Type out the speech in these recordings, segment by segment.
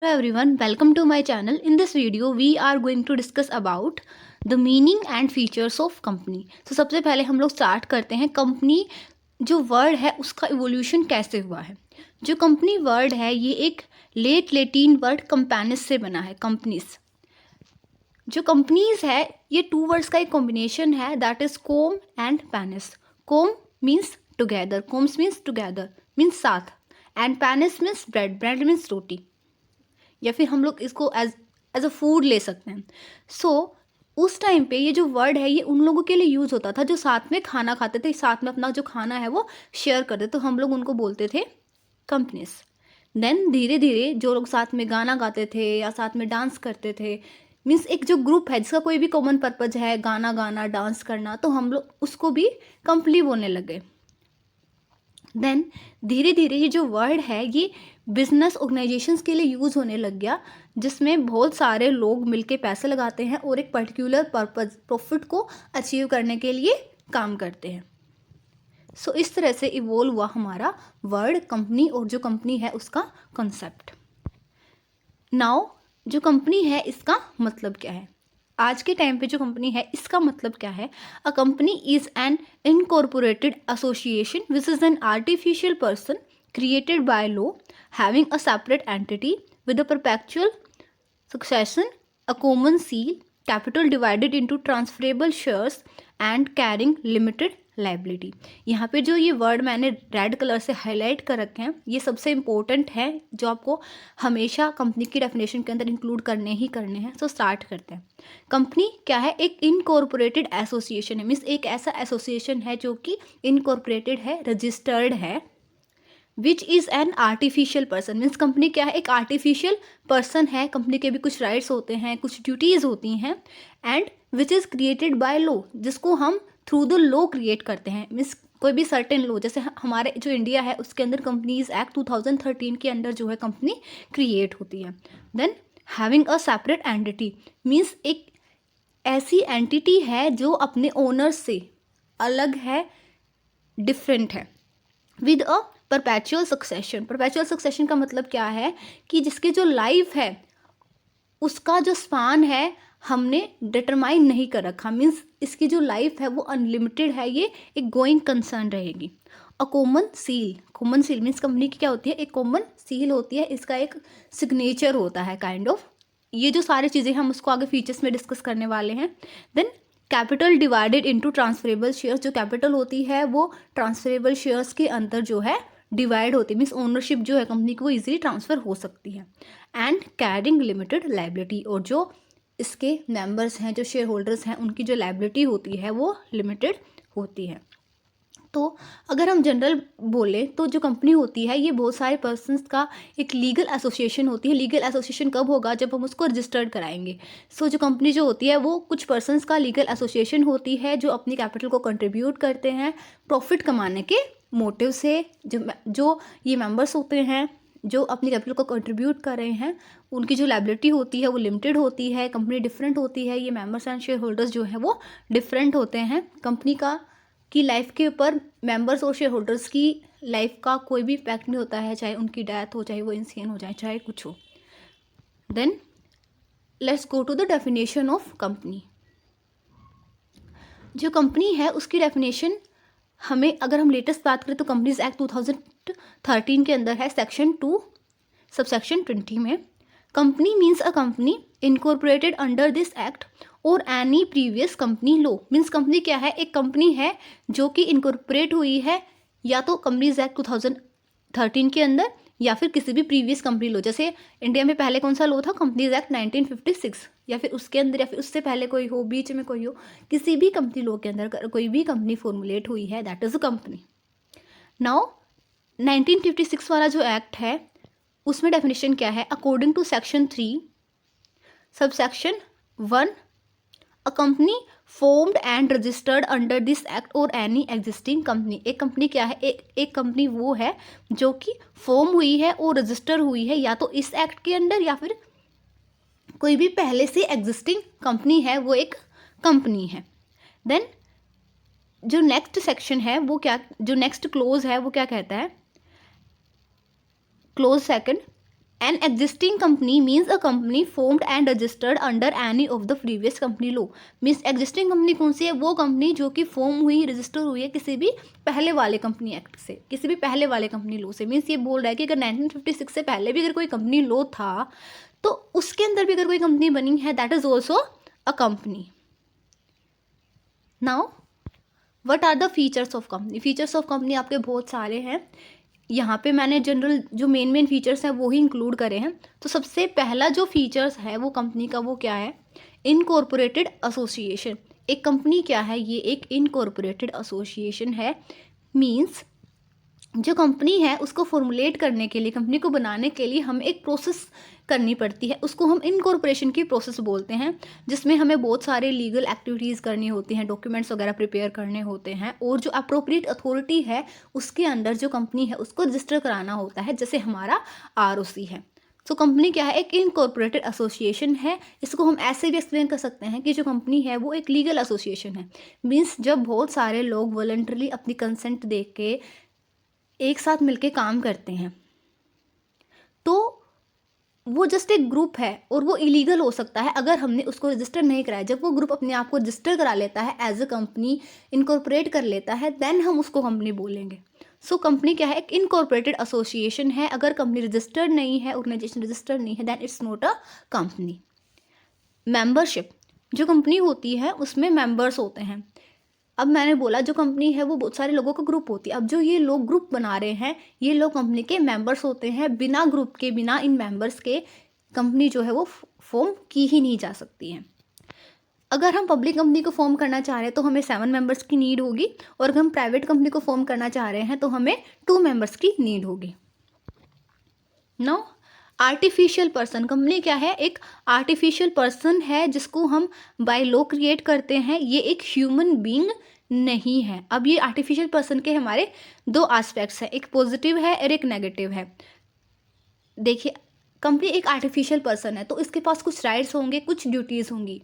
Hello everyone, welcome to my channel. In this video, we are going to discuss about the meaning and features of company. तो सबसे पहले हम लोग start करते हैं company जो वर्ड है उसका इवोल्यूशन कैसे हुआ है। जो कंपनी वर्ड है ये एक लेट लेटिन वर्ड कंपेनिस से बना है। कंपनीज जो कंपनीज है ये टू वर्ड्स का एक कॉम्बिनेशन है, that is com and panis. Com means together, coms means together means साथ, and panis means bread, bread means roti, या फिर हम लोग इसको एज एज अ फूड ले सकते हैं। उस टाइम पे ये जो वर्ड है ये उन लोगों के लिए यूज़ होता था जो साथ में खाना खाते थे, साथ में अपना जो खाना है वो शेयर करते, तो हम लोग उनको बोलते थे कंपनीज। देन धीरे धीरे जो लोग साथ में गाना गाते थे या साथ में डांस करते थे, मीन्स एक जो ग्रुप है जिसका कोई भी कॉमन पर्पज है, गाना गाना डांस करना, तो हम लोग उसको भी कंपनी बोलने लगे। देन धीरे धीरे ये जो वर्ड है ये बिजनेस ऑर्गेनाइजेशंस के लिए यूज़ होने लग गया, जिसमें बहुत सारे लोग मिलके पैसे लगाते हैं और एक पर्टिकुलर पर्पज प्रॉफिट को अचीव करने के लिए काम करते हैं। इस तरह से इवोल्व हुआ हमारा वर्ड कंपनी और जो कंपनी है उसका कॉन्सेप्ट। नाउ जो कंपनी है इसका मतलब क्या है। आज के टाइम पे जो कंपनी है इसका मतलब क्या है। A company is an incorporated association which is an artificial person created by law, having a separate entity with a perpetual succession, a common seal, capital divided into transferable shares and carrying limited liability. यहाँ पे जो ये word मैंने red colour से highlight कर रखे हैं ये सबसे इम्पोर्टेंट है जो आपको हमेशा कंपनी की डेफिनेशन के अंदर इंक्लूड करने ही करने हैं। स्टार्ट करते हैं। कंपनी क्या है, एक इनकॉर्पोरेटेड एसोसिएशन है, मीन्स एक ऐसा एसोसिएशन है जो कि इनकॉर्पोरेटेड है, रजिस्टर्ड है। Which is an artificial person, means company क्या है, एक आर्टिफिशियल पर्सन है। कंपनी के भी कुछ राइट्स होते हैं, कुछ ड्यूटीज़ होती हैं। And which is created by law, जिसको हम थ्रू द लॉ क्रिएट करते हैं, मीन्स कोई भी सर्टेन लॉ, जैसे हमारे जो इंडिया है उसके अंदर कंपनीज एक्ट 2013 के अंदर जो है कंपनी क्रिएट होती है। Then having a separate entity means एक ऐसी एंटिटी है जो अपने ओनर से अलग है, डिफरेंट है। With a perpetual succession, perpetual succession का मतलब क्या है कि जिसके जो लाइफ है उसका जो स्पान है हमने डिटरमाइन नहीं कर रखा, मीन्स इसकी जो लाइफ है वो अनलिमिटेड है, ये एक गोइंग कंसर्न रहेगी। A common seal, common seal means company की क्या होती है, एक कॉमन सील होती है, इसका एक सिग्नेचर होता है काइंड ऑफ। ये जो सारी चीज़ें हम उसको आगे फीचर्स में डिस्कस करने वाले हैं। Then capital divided into transferable shares, जो कैपिटल होती है वो ट्रांसफरेबल शेयर्स के अंदर जो है डिवाइड होती है, मीन्स ओनरशिप जो है कंपनी की वो इजीली ट्रांसफ़र हो सकती है। एंड कैरिंग लिमिटेड लाइबिलिटी, और जो इसके मेंबर्स हैं, जो शेयर होल्डर्स हैं, उनकी जो लाइबिलिटी होती है वो लिमिटेड होती है। तो अगर हम जनरल बोलें तो जो कंपनी होती है ये बहुत सारे पर्सन्स का एक लीगल एसोसिएशन होती है। लीगल एसोसिएशन कब होगा, जब हम उसको रजिस्टर्ड कराएंगे। जो कंपनी जो होती है वो कुछ पर्सन्स का लीगल एसोसिएशन होती है जो अपनी कैपिटल को कंट्रीब्यूट करते हैं प्रॉफिट कमाने के मोटिव से। जो ये मेंबर्स होते हैं जो अपनी कैपिटल को कंट्रीब्यूट कर रहे हैं, उनकी जो लाइबिलिटी होती है वो लिमिटेड होती है, कंपनी डिफरेंट होती है, ये मेंबर्स एंड शेयर होल्डर्स जो हैं वो डिफरेंट होते हैं। कंपनी की लाइफ के ऊपर मेंबर्स और शेयर होल्डर्स की लाइफ का कोई भी इम्पैक्ट नहीं होता है, चाहे उनकी डेथ हो, चाहे वो इंसेन हो जाए, चाहे कुछ हो। Then let's go to the definition of company. जो कंपनी है उसकी डेफिनेशन हमें, अगर हम लेटेस्ट बात करें तो कंपनीज एक्ट 2013 के अंदर है, सेक्शन 2 सबसेक्शन 20 में। Company means a company incorporated under this act और any previous company law, means company क्या है, एक कंपनी है जो कि इनकॉर्पोरेट हुई है या तो कंपनीज एक्ट 2013 के अंदर या फिर किसी भी प्रीवियस कंपनी लॉ। जैसे इंडिया में पहले कौन सा लॉ था, कंपनीज एक्ट 1956, या फिर उसके अंदर या फिर उससे पहले कोई हो, बीच में कोई हो, किसी भी कंपनी लॉ के अंदर कोई भी कंपनी फॉर्मुलेट हुई है, that is a company. Now 1956 वाला जो एक्ट है उसमें डेफिनेशन क्या है, according to section 3 subsection 1, a company formed and registered under this act और एनी एग्जिस्टिंग कंपनी। एक कंपनी क्या है, एक कंपनी वो है जो कि फॉर्म हुई है और रजिस्टर हुई है या तो इस एक्ट के अंदर या फिर कोई भी पहले से एग्जिस्टिंग कंपनी है, वो एक कंपनी है। देन जो नेक्स्ट सेक्शन है वो जो नेक्स्ट क्लोज है वो क्या कहता है, close second, an existing company means a company formed and registered under any of the previous company law. Means existing company कौन सी है? वो कंपनी जो कि फॉर्म हुई, रजिस्टर हुई है किसी भी पहले वाले कंपनी एक्ट से, किसी भी पहले वाले कंपनी लॉ से। मीन्स ये बोल रहा है कि अगर 1956 से पहले भी अगर कोई कंपनी लॉ था तो उसके अंदर भी अगर कोई कंपनी बनी है, that is also a company. Now what are the features of company? Features of company आपके बहुत सारे हैं, यहाँ पे मैंने जनरल जो मेन फीचर्स हैं वो ही इंक्लूड करे हैं। तो सबसे पहला जो फीचर्स है वो कंपनी का, वो क्या है? Incorporated association. एक कंपनी क्या है? ये एक इनकॉर्पोरेटेड एसोसिएशन है। मींस जो कंपनी है उसको फॉर्मुलेट करने के लिए, कंपनी को बनाने के लिए हमें एक प्रोसेस करनी पड़ती है, उसको हम इनकॉर्पोरेशन की प्रोसेस बोलते हैं, जिसमें हमें बहुत सारे लीगल एक्टिविटीज़ करनी होती हैं, डॉक्यूमेंट्स वगैरह प्रिपेयर करने होते हैं, और जो अप्रोप्रिएट अथॉरिटी है उसके अंडर जो कंपनी है उसको रजिस्टर कराना होता है, जैसे हमारा ROC है। तो कंपनी क्या है? एक इनकॉर्पोरेटेड एसोसिएशन है। इसको हम ऐसे भी एक्सप्लेन कर सकते हैं कि जो कंपनी है वो एक लीगल एसोसिएशन है। मीन्स जब बहुत सारे लोग वॉलंटरली अपनी कंसेंट दे के एक साथ मिलके काम करते हैं तो वो जस्ट एक ग्रुप है, और वो इलीगल हो सकता है अगर हमने उसको रजिस्टर नहीं कराया। जब वो ग्रुप अपने आप को रजिस्टर करा लेता है, एज अ कंपनी इनकॉर्पोरेट कर लेता है, देन हम उसको कंपनी बोलेंगे। सो कंपनी क्या है? एक इनकॉर्पोरेटेड एसोसिएशन है। अगर कंपनी रजिस्टर्ड नहीं है, ऑर्गेनाइजेशन रजिस्टर्ड नहीं है, then it's not a company. Membership, जो कंपनी होती है उसमें मेंबर्स होते हैं। अब मैंने बोला जो कंपनी है वो बहुत सारे लोगों का ग्रुप होती है। अब जो ये लोग ग्रुप बना रहे हैं, ये लोग कंपनी के मेंबर्स होते हैं। बिना ग्रुप के, बिना इन मेंबर्स के कंपनी जो है वो फॉर्म की ही नहीं जा सकती है। अगर हम पब्लिक कंपनी को फॉर्म करना चाह रहे हैं तो हमें 7 मेंबर्स की नीड होगी, और अगर हम प्राइवेट कंपनी को फॉर्म करना चाह रहे हैं तो हमें 2 मेंबर्स की नीड होगी। नो आर्टिफिशियल पर्सन, कंपनी क्या है? एक आर्टिफिशियल पर्सन है जिसको हम बाय लॉ क्रिएट करते हैं। ये एक ह्यूमन बीइंग नहीं है। अब ये आर्टिफिशियल पर्सन के हमारे 2 एस्पेक्ट्स हैं, एक पॉजिटिव है और एक नेगेटिव है। देखिए, कंपनी एक आर्टिफिशियल पर्सन है तो इसके पास कुछ राइट्स होंगे, कुछ ड्यूटीज़ होंगी।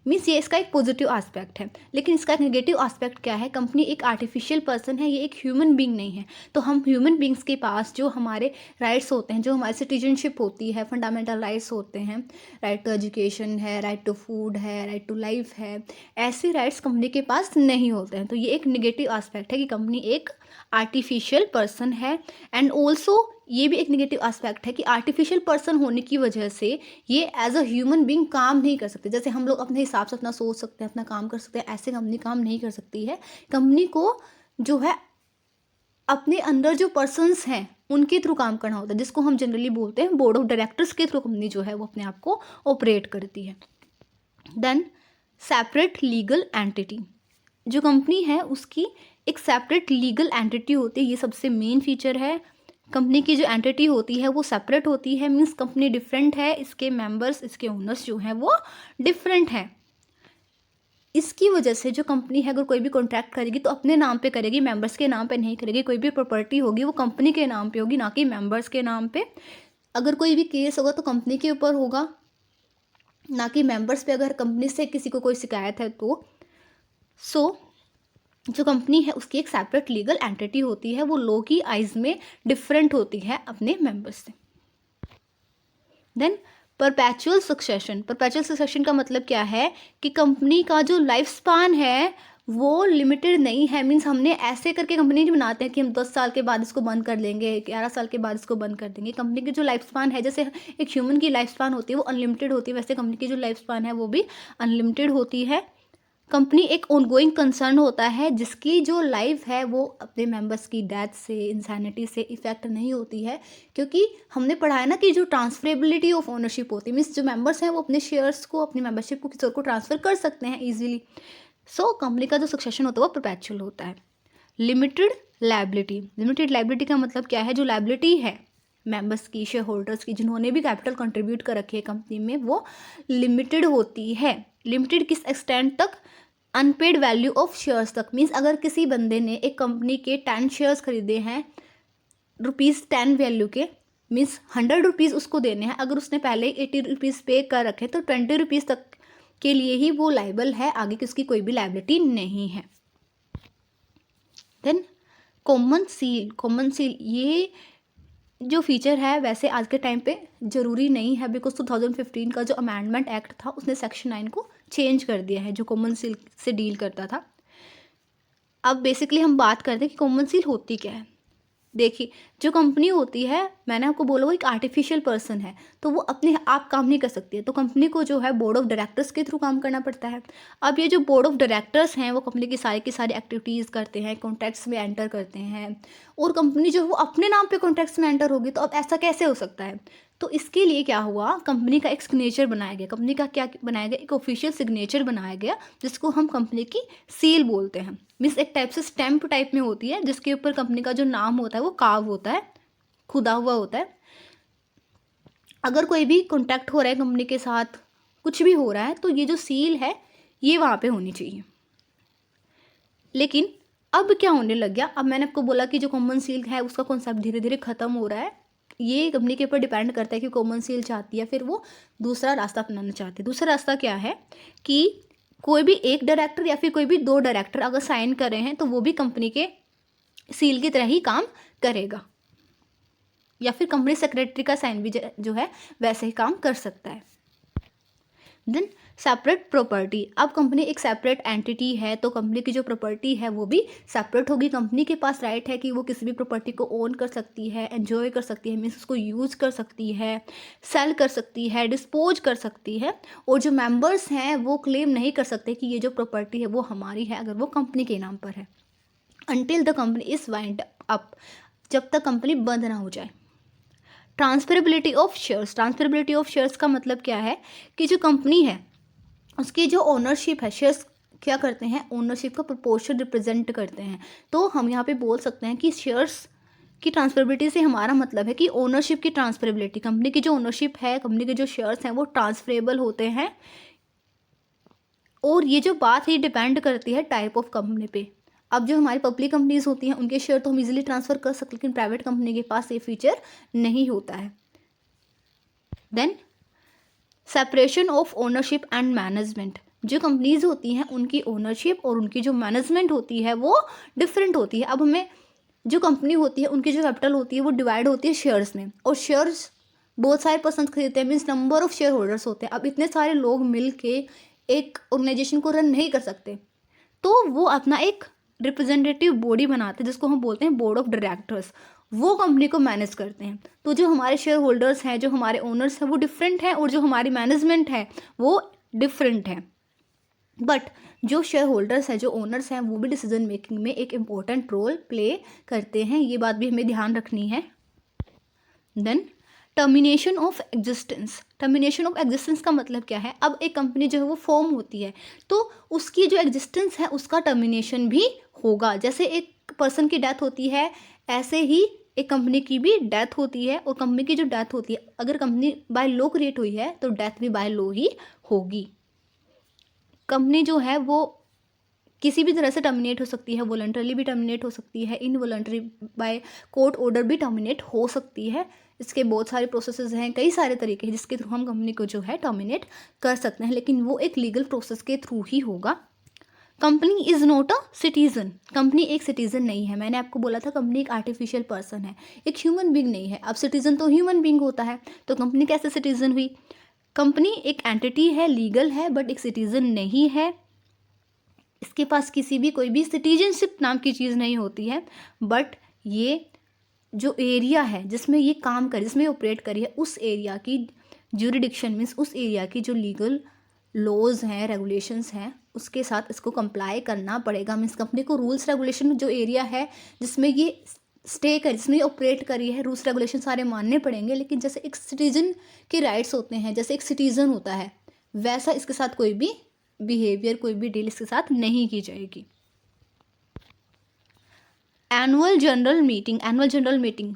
मीन्स ये इसका एक पॉजिटिव एस्पेक्ट है। लेकिन इसका एक नेगेटिव एस्पेक्ट क्या है? कंपनी एक आर्टिफिशियल पर्सन है, ये एक ह्यूमन बीइंग नहीं है। तो हम ह्यूमन बीइंग्स के पास जो हमारे राइट्स होते हैं, जो हमारी सिटीजनशिप होती है, फंडामेंटल राइट्स होते हैं, राइट टू एजुकेशन है, राइट टू फूड है, राइट टू लाइफ है, ऐसे राइट्स कंपनी के पास नहीं होते हैं। तो ये एक नेगेटिव एस्पेक्ट है कि कंपनी एक आर्टिफिशियल पर्सन है। एंड ऑल्सो ये भी एक नेगेटिव एस्पेक्ट है कि आर्टिफिशियल पर्सन होने की वजह से ये एज अ ह्यूमन बीइंग काम नहीं कर सकते। जैसे हम लोग अपने हिसाब से अपना सोच सकते हैं, अपना काम कर सकते हैं, ऐसे कंपनी काम नहीं कर सकती है। कंपनी को जो है अपने अंदर जो पर्सन्स हैं उनके थ्रू काम करना होता है, जिसको हम जनरली बोलते हैं बोर्ड ऑफ डायरेक्टर्स के थ्रू कंपनी जो है वो अपने आप को ऑपरेट करती है। देन सेपरेट लीगल एंटिटी, जो कंपनी है उसकी एक सेपरेट लीगल एंटिटी होती है। ये सबसे मेन फीचर है। कंपनी की जो एंटिटी होती है वो सेपरेट होती है। मीन्स कंपनी डिफरेंट है, इसके मेंबर्स, इसके ओनर्स जो हैं वो डिफरेंट हैं। इसकी वजह से जो कंपनी है अगर कोई भी कॉन्ट्रैक्ट करेगी तो अपने नाम पे करेगी, मेंबर्स के नाम पे नहीं करेगी। कोई भी प्रॉपर्टी होगी वो कंपनी के नाम पे होगी, ना कि मेंबर्स के नाम पे। अगर कोई भी केस होगा तो कंपनी के ऊपर होगा, ना कि मेंबर्स पे, अगर कंपनी से किसी को कोई शिकायत है तो। सो जो कंपनी है उसकी एक सेपरेट लीगल एंटिटी होती है, वो लॉ की आइज में डिफरेंट होती है अपने मेंबर्स से। Then perpetual succession, perpetual succession का मतलब क्या है कि कंपनी का जो लाइफ स्पान है वो लिमिटेड नहीं है। मीन्स हमने ऐसे करके कंपनी नहीं बनाते हैं कि हम 10 साल के बाद इसको बंद कर देंगे, 11 साल के बाद इसको बंद कर देंगे। कंपनी की जो लाइफ स्पान है, जैसे एक ह्यूमन की लाइफ स्पान होती है वो अनलिमिटेड होती है, वैसे कंपनी की जो लाइफ स्पान है वो भी अनलिमिटेड होती है। कंपनी एक ऑनगोइंग कंसर्न होता है जिसकी जो लाइफ है वो अपने मेंबर्स की डेथ से, इंसैनिटी से इफेक्ट नहीं होती है। क्योंकि हमने पढ़ा है ना कि जो ट्रांसफरेबिलिटी ऑफ ओनरशिप होती है, मीन्स जो मेंबर्स हैं वो अपने शेयर्स को, अपनी मेंबरशिप को किसी और को ट्रांसफ़र कर सकते हैं ईजिली। सो कंपनी का जो सक्सेशन होता है वो परपेचुअल होता है। लिमिटेड लायबिलिटी, लिमिटेड लायबिलिटी का मतलब क्या है? जो लायबिलिटी है मेंबर्स की, शेयर होल्डर्स की, जिन्होंने भी कैपिटल कंट्रीब्यूट कर रखी है कंपनी में, वो लिमिटेड होती है। लिमिटेड किस एक्सटेंट तक? अनपेड वैल्यू ऑफ शेयर्स तक। मीन्स अगर किसी बंदे ने एक कंपनी के 10 शेयर्स खरीदे हैं ₹10 वैल्यू के, मीन्स 100 रुपीज़ उसको देने हैं, अगर उसने पहले 80 रुपीज़ पे कर रखे तो 20 रुपीज़ तक के लिए ही वो लाइबल है, आगे किसकी कोई भी लाइबिलिटी नहीं है। Then common seal, common seal ये जो फीचर है वैसे आज के टाइम पे ज़रूरी नहीं है, बिकॉज 2015 का जो अमेंडमेंट एक्ट था उसने सेक्शन 9 को चेंज कर दिया है जो कॉमन सील से डील करता था। अब बेसिकली हम बात करते हैं कि कॉमन सील होती क्या है। देखिए, जो कंपनी होती है, मैंने आपको बोला वो एक आर्टिफिशियल पर्सन है, तो वो अपने आप काम नहीं कर सकती है, तो कंपनी को जो है बोर्ड ऑफ डायरेक्टर्स के थ्रू काम करना पड़ता है। अब ये जो बोर्ड ऑफ डायरेक्टर्स हैं वो कंपनी की सारी एक्टिविटीज़ करते हैं, कॉन्ट्रैक्ट्स में एंटर करते हैं, और कंपनी जो है वो अपने नाम पे कॉन्ट्रैक्ट्स में एंटर होगी, तो अब ऐसा कैसे हो सकता है। तो इसके लिए क्या हुआ, कंपनी का एक सिग्नेचर बनाया गया। कंपनी का क्या बनाया गया, एक ऑफिशियल सिग्नेचर बनाया गया जिसको हम कंपनी की सील बोलते हैं। मीन्स एक टाइप से स्टैम्प टाइप में होती है जिसके ऊपर कंपनी का जो नाम होता है वो कार्व होता है, खुदा हुआ होता है। अगर कोई भी कॉन्टैक्ट हो रहा है कंपनी के साथ, कुछ भी हो रहा है, तो ये जो सील है ये वहाँ पे होनी चाहिए। लेकिन अब क्या होने लग गया, अब मैंने आपको बोला कि जो कॉमन सील है उसका कॉन्सेप्ट धीरे धीरे ख़त्म हो रहा है। ये कंपनी के ऊपर डिपेंड करता है कि कॉमन सील चाहती है, फिर वो दूसरा रास्ता अपनाना चाहती है। दूसरा रास्ता क्या है कि कोई भी एक डायरेक्टर या फिर कोई भी 2 डायरेक्टर अगर साइन कर रहे हैं तो वो भी कंपनी के सील की तरह ही काम करेगा, या फिर कंपनी सेक्रेटरी का साइन भी जो है वैसे ही काम कर सकता है। देन सेपरेट प्रॉपर्टी, अब कंपनी एक सेपरेट एंटिटी है तो कंपनी की जो प्रॉपर्टी है वो भी सेपरेट होगी। कंपनी के पास राइट है कि वो किसी भी प्रॉपर्टी को ओन कर सकती है, एंजॉय कर सकती है, मीन्स उसको यूज़ कर सकती है, सेल कर सकती है, डिस्पोज कर सकती है। और जो मेंबर्स हैं वो क्लेम नहीं कर सकते कि ये जो प्रॉपर्टी है वो हमारी है अगर वो कंपनी के नाम पर है, until the company is wind up, जब तक कंपनी बंद ना हो जाए। Transferability of shares, transferability of shares का मतलब क्या है कि जो कंपनी है उसकी जो ओनरशिप है, शेयर्स क्या करते हैं, ओनरशिप का प्रोपोर्शन रिप्रेजेंट करते हैं। तो हम यहाँ पे बोल सकते हैं कि शेयर्स की ट्रांसफरेबिलिटी से हमारा मतलब है कि ओनरशिप की ट्रांसफरेबिलिटी, कंपनी की जो ओनरशिप है, कंपनी के जो शेयर्स हैं वो ट्रांसफरेबल होते हैं। और ये जो बात है डिपेंड करती है टाइप ऑफ कंपनी पे। अब जो हमारी पब्लिक कंपनीज होती हैं उनके शेयर तो हम इजीली ट्रांसफ़र कर सकते हैं, लेकिन प्राइवेट कंपनी के पास ये फीचर नहीं होता है। Then separation of ownership and management, जो कंपनीज होती हैं उनकी ओनरशिप और उनकी जो मैनेजमेंट होती है वो डिफरेंट होती है। अब हमें जो कंपनी होती है उनकी जो कैपिटल होती है वो डिवाइड होती है शेयर्स में, और शेयर्स बहुत सारे पर्सन खरीदते हैं, means number of share holders होते हैं। अब इतने सारे लोग मिल के एक ऑर्गेनाइजेशन को रन नहीं कर सकते, तो वो अपना एक रिप्रेजेंटेटिव बॉडी बनाते हैं जिसको हम बोलते हैं बोर्ड ऑफ डायरेक्टर्स, वो कंपनी को मैनेज करते हैं। तो जो हमारे शेयर होल्डर्स हैं, जो हमारे ओनर्स हैं वो डिफरेंट हैं, और जो हमारी मैनेजमेंट है वो डिफरेंट है। बट जो शेयर होल्डर्स हैं, जो ओनर्स हैं, वो भी डिसीजन मेकिंग में एक इम्पोर्टेंट रोल प्ले करते हैं, ये बात भी हमें ध्यान रखनी है। Then termination of existence, termination of existence का मतलब क्या है, अब एक कंपनी जो है वो फॉर्म होती है तो उसकी जो एग्जिस्टेंस है उसका टर्मिनेशन भी होगा। जैसे एक पर्सन की डेथ होती है ऐसे ही एक कंपनी की भी डेथ होती है, और कंपनी की जो डेथ होती है, अगर कंपनी बाय लॉ क्रिएट हुई है तो डेथ भी बाय लॉ ही होगी। कंपनी जो है वो किसी भी तरह से टर्मिनेट हो सकती है, वॉलंटरली भी टर्मिनेट हो सकती है, इनवॉलंटरी बाय कोर्ट ऑर्डर भी टर्मिनेट हो सकती है। इसके बहुत सारे प्रोसेसेस हैं, कई सारे तरीके हैं जिसके थ्रू हम कंपनी को जो है टर्मिनेट कर सकते हैं, लेकिन वो एक लीगल प्रोसेस के थ्रू ही होगा। Company is not a citizen, company एक सिटीज़न नहीं है। मैंने आपको बोला था कंपनी एक आर्टिफिशियल पर्सन है, एक ह्यूमन बींग नहीं है। अब सिटीज़न तो ह्यूमन बींग होता है, तो कंपनी कैसे सिटीज़न हुई। कंपनी एक एंटिटी है, लीगल है, बट एक सिटीज़न नहीं है। इसके पास किसी भी कोई भी सिटीजनशिप नाम की चीज़ नहीं होती है, बट ये जो एरिया है जिसमें ये काम करे, जिसमें ऑपरेट करी है, उस एरिया की ज्यूरिडिक्शन मीन्स उस एरिया की जो लीगल लॉज हैं, रेगुलेशंस हैं, उसके साथ इसको कंप्लाई करना पड़ेगा। मीन्स कंपनी को रूल्स रेगुलेशन, जो एरिया है जिसमें ये स्टे कर, जिसमें ये ऑपरेट करी है, रूल्स रेगुलेशन सारे मानने पड़ेंगे। लेकिन जैसे एक सिटीजन के राइट्स होते हैं, जैसे एक सिटीजन होता है, वैसा इसके साथ कोई भी बिहेवियर, कोई भी डील इसके साथ नहीं की जाएगी। Annual general meeting, annual general meeting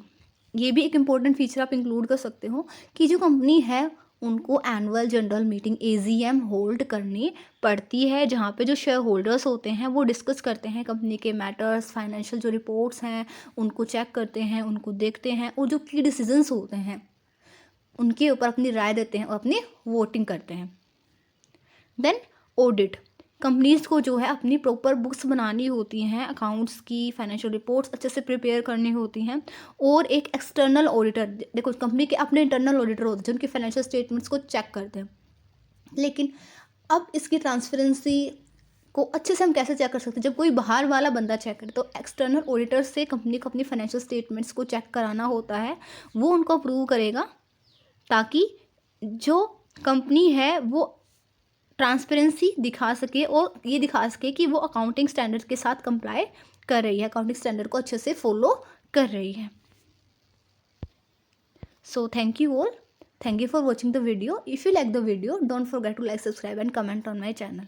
ये भी एक इम्पॉर्टेंट फीचर आप इंक्लूड कर सकते हो कि जो कंपनी है उनको annual general meeting AGM hold करनी पड़ती है, जहाँ पे जो शेयर होल्डर्स होते हैं वो डिस्कस करते हैं कंपनी के मैटर्स, फाइनेंशियल जो रिपोर्ट्स हैं उनको चेक करते हैं, उनको देखते हैं, और जो की डिसीजंस होते हैं उनके ऊपर अपनी राय देते हैं और अपनी वोटिंग करते हैं। देन ऑडिट, कंपनीज़ को जो है अपनी प्रॉपर बुक्स बनानी होती हैं, अकाउंट्स की, फाइनेंशियल रिपोर्ट्स अच्छे से प्रिपेयर करनी होती हैं, और एक एक्सटर्नल ऑडिटर, देखो कंपनी के अपने इंटरनल ऑडिटर होते हैं जो उनके फाइनेंशियल स्टेटमेंट्स को चेक करते हैं। लेकिन अब इसकी ट्रांसपेरेंसी को अच्छे से हम कैसे चेक कर सकते हैं? जब कोई बाहर वाला बंदा चेक करे, तो एक्सटर्नल ऑडिटर से कंपनी को अपनी फाइनेंशियल स्टेटमेंट्स को चेक कराना होता है, वो उनको अप्रूव करेगा, ताकि जो कंपनी है वो ट्रांसपेरेंसी दिखा सके और ये दिखा सके कि वो अकाउंटिंग स्टैंडर्ड के साथ कंप्लाई कर रही है, अकाउंटिंग स्टैंडर्ड को अच्छे से फॉलो कर रही है। So thank you all, thank you for watching the video. If you like the video, don't forget to like, subscribe and comment on my channel.